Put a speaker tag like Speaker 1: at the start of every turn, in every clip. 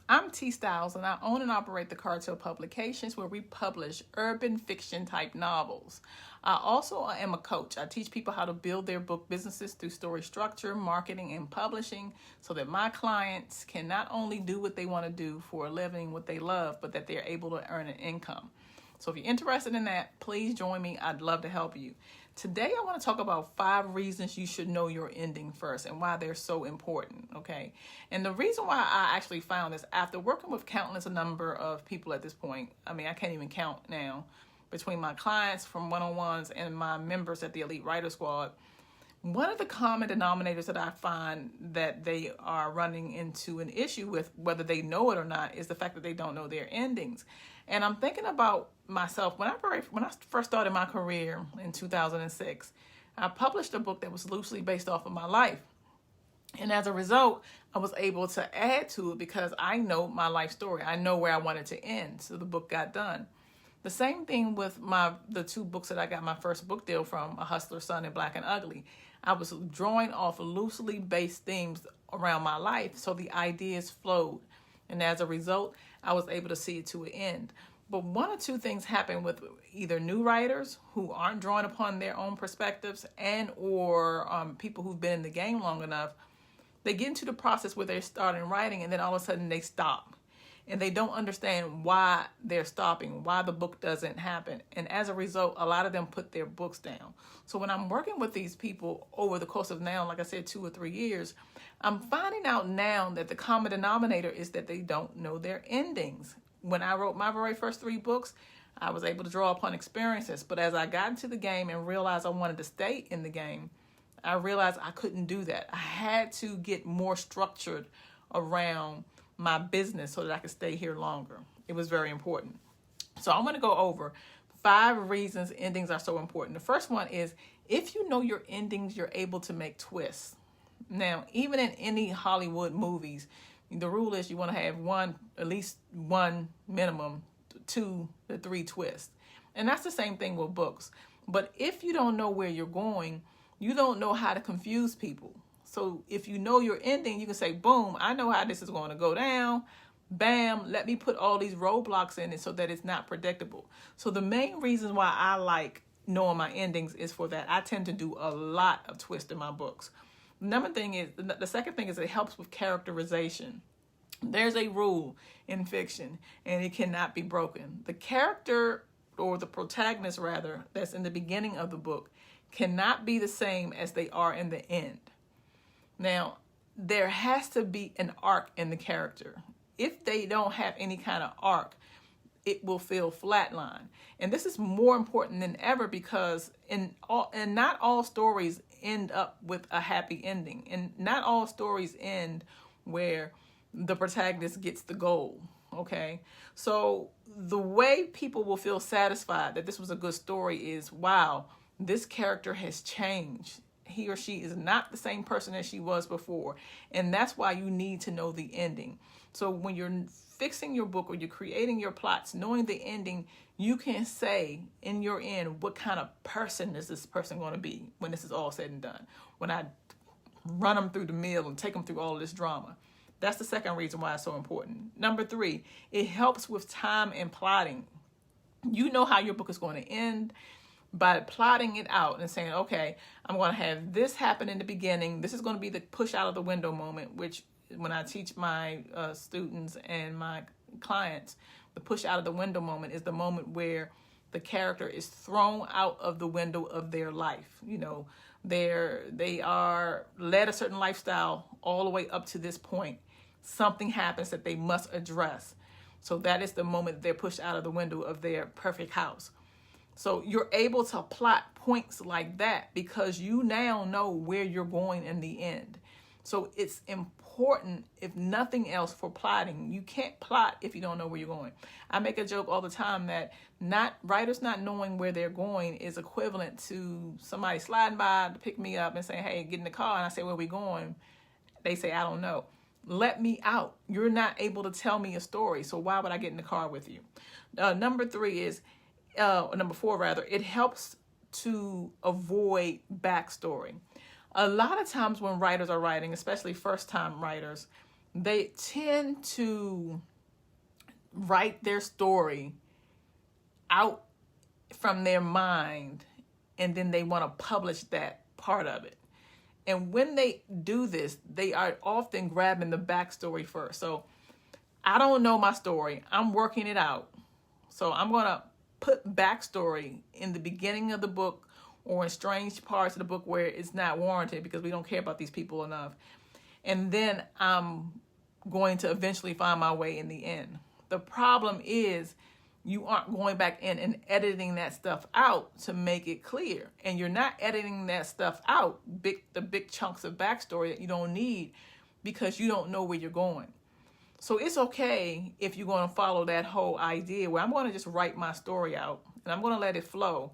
Speaker 1: I'm T Styles, and I own and operate the Cartel Publications, where we publish urban fiction type novels. I also am a coach. I teach people how to build their book businesses through story structure, marketing, and publishing so that my clients can not only do what they want to do for a living, what they love, but that they're able to earn an income. So if you're interested in that, please join me. I'd love to help you. Today, I want to talk about 5 reasons you should know your ending first and why they're so important, okay? And the reason why I actually found this, after working with countless a number of people at this point, I mean, I can't even count now, between my clients from one-on-ones and my members at the Elite Writer Squad, one of the common denominators that I find that they are running into an issue with, whether they know it or not, is the fact that they don't know their endings. And I'm thinking about myself. When I first started my career in 2006, I published a book that was loosely based off of my life. And as a result, I was able to add to it because I know my life story. I know where I wanted to end. So the book got done. The same thing with the 2 books that I got my first book deal from, A Hustler's Son and Black and Ugly. I was drawing off loosely based themes around my life, so the ideas flowed. And as a result, I was able to see it to an end. But one or two things happen with either new writers who aren't drawing upon their own perspectives and or people who've been in the game long enough. They get into the process where they're starting writing and then all of a sudden they stop. And they don't understand why they're stopping, why the book doesn't happen. And as a result, a lot of them put their books down. So when I'm working with these people over the course of now, like I said, 2 or 3 years, I'm finding out now that the common denominator is that they don't know their endings. When I wrote my very first 3 books, I was able to draw upon experiences. But as I got into the game and realized I wanted to stay in the game, I realized I couldn't do that. I had to get more structured around my business so that I could stay here longer. It was very important. So I'm going to go over 5 reasons endings are so important. The first one is, if you know your endings, you're able to make twists. Now, even in any Hollywood movies, the rule is you want to have at least one minimum, 2 to 3 twists. And that's the same thing with books. But if you don't know where you're going, you don't know how to confuse people. So if you know your ending, you can say, boom, I know how this is going to go down. Bam, let me put all these roadblocks in it so that it's not predictable. So the main reason why I like knowing my endings is for that. I tend to do a lot of twists in my books. The second thing is it helps with characterization. There's a rule in fiction, and it cannot be broken. The character, or the protagonist rather, that's in the beginning of the book cannot be the same as they are in the end. Now, there has to be an arc in the character. If they don't have any kind of arc, it will feel flatline. And this is more important than ever because not all stories end up with a happy ending. And not all stories end where the protagonist gets the goal. Okay? So the way people will feel satisfied that this was a good story is, wow, this character has changed. He or she is not the same person as she was before. And that's why you need to know the ending. So when you're fixing your book or you're creating your plots, knowing the ending, you can say in your end, what kind of person is this person going to be when this is all said and done? When I run them through the mill and take them through all of this drama. That's the second reason why it's so important. Number 3, it helps with time and plotting. You know how your book is going to end by plotting it out and saying, okay, I'm going to have this happen in the beginning. This is going to be the push out of the window moment, which when I teach my students and my clients, the push out of the window moment is the moment where the character is thrown out of the window of their life. You know, they are led a certain lifestyle all the way up to this point. Something happens that they must address. So that is the moment they're pushed out of the window of their perfect house. So you're able to plot points like that because you now know where you're going in the end. So it's important, if nothing else, for plotting. You can't plot if you don't know where you're going. I make a joke all the time that writers not knowing where they're going is equivalent to somebody sliding by to pick me up and saying, hey, get in the car. And I say, where are we going? They say, I don't know. Let me out. You're not able to tell me a story. So why would I get in the car with you? Number 4 rather, it helps to avoid backstory. A lot of times when writers are writing, especially first-time writers, they tend to write their story out from their mind, and then they want to publish that part of it. And when they do this, they are often grabbing the backstory first. So I don't know my story. I'm working it out. So I'm going to put backstory in the beginning of the book or in strange parts of the book where it's not warranted because we don't care about these people enough. And then I'm going to eventually find my way in the end. The problem is you aren't going back in and editing that stuff out to make it clear. And you're not editing that stuff out, the big chunks of backstory that you don't need, because you don't know where you're going. So it's okay if you're going to follow that whole idea where I'm going to just write my story out and I'm going to let it flow.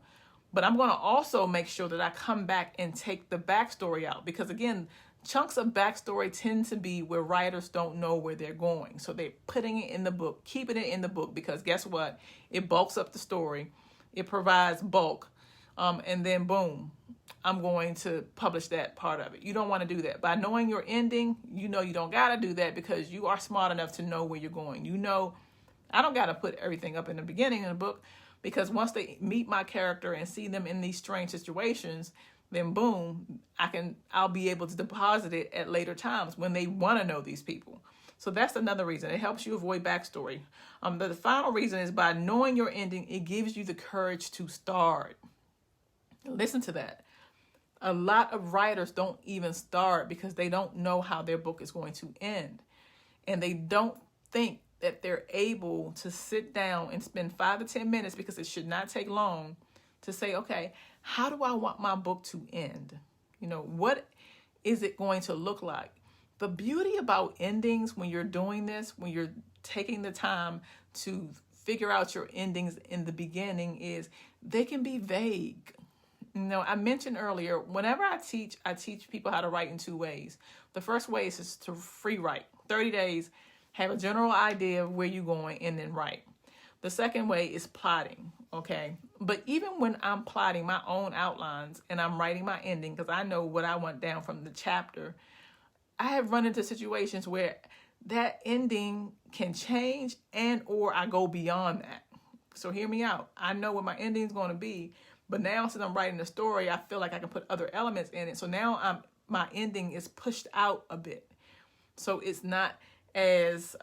Speaker 1: But I'm going to also make sure that I come back and take the backstory out, because again, chunks of backstory tend to be where writers don't know where they're going. So they're putting it in the book, keeping it in the book, because guess what? It bulks up the story. It provides bulk. And then boom, I'm going to publish that part of it. You don't want to do that. By knowing your ending, you know you don't got to do that because you are smart enough to know where you're going. You know, I don't got to put everything up in the beginning of the book, because once they meet my character and see them in these strange situations, then boom, I'll be able to deposit it at later times when they want to know these people. So that's another reason. It helps you avoid backstory. The final reason is by knowing your ending, it gives you the courage to start. Listen to that. A lot of writers don't even start because they don't know how their book is going to end. And they don't think that they're able to sit down and spend 5 to 10 minutes, because it should not take long, to say, okay, how do I want my book to end? You know, what is it going to look like? The beauty about endings when you're doing this, when you're taking the time to figure out your endings in the beginning, is they can be vague. You know, I mentioned earlier, whenever I teach people how to write in 2 ways. The first way is to free write. 30 days, have a general idea of where you're going, and then write. The second way is plotting, okay? But even when I'm plotting my own outlines and I'm writing my ending, because I know what I want down from the chapter, I have run into situations where that ending can change and or I go beyond that. So hear me out. I know what my ending is going to be, but now since I'm writing the story, I feel like I can put other elements in it. So now my ending is pushed out a bit. So it's not as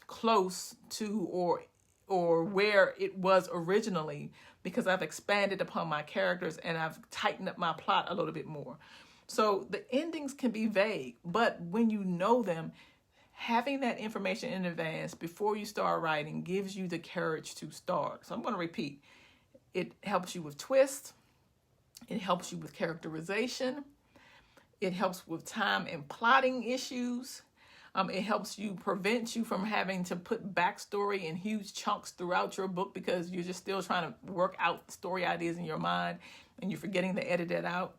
Speaker 1: close to or where it was originally, because I've expanded upon my characters and I've tightened up my plot a little bit more. So the endings can be vague, but when you know them, having that information in advance before you start writing gives you the courage to start. So I'm going to repeat. It helps you with twists. It helps you with characterization. It helps with time and plotting issues. It helps you prevent you from having to put backstory in huge chunks throughout your book, because you're just still trying to work out story ideas in your mind and you're forgetting to edit that out.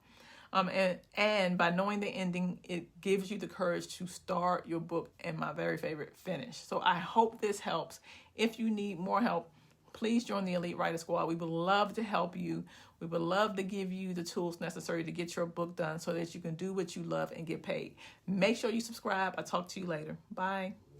Speaker 1: And by knowing the ending, it gives you the courage to start your book, and my very favorite, finish. So I hope this helps. If you need more help, please join the Elite Writer Squad. We would love to help you. We would love to give you the tools necessary to get your book done so that you can do what you love and get paid. Make sure you subscribe. I'll talk to you later. Bye.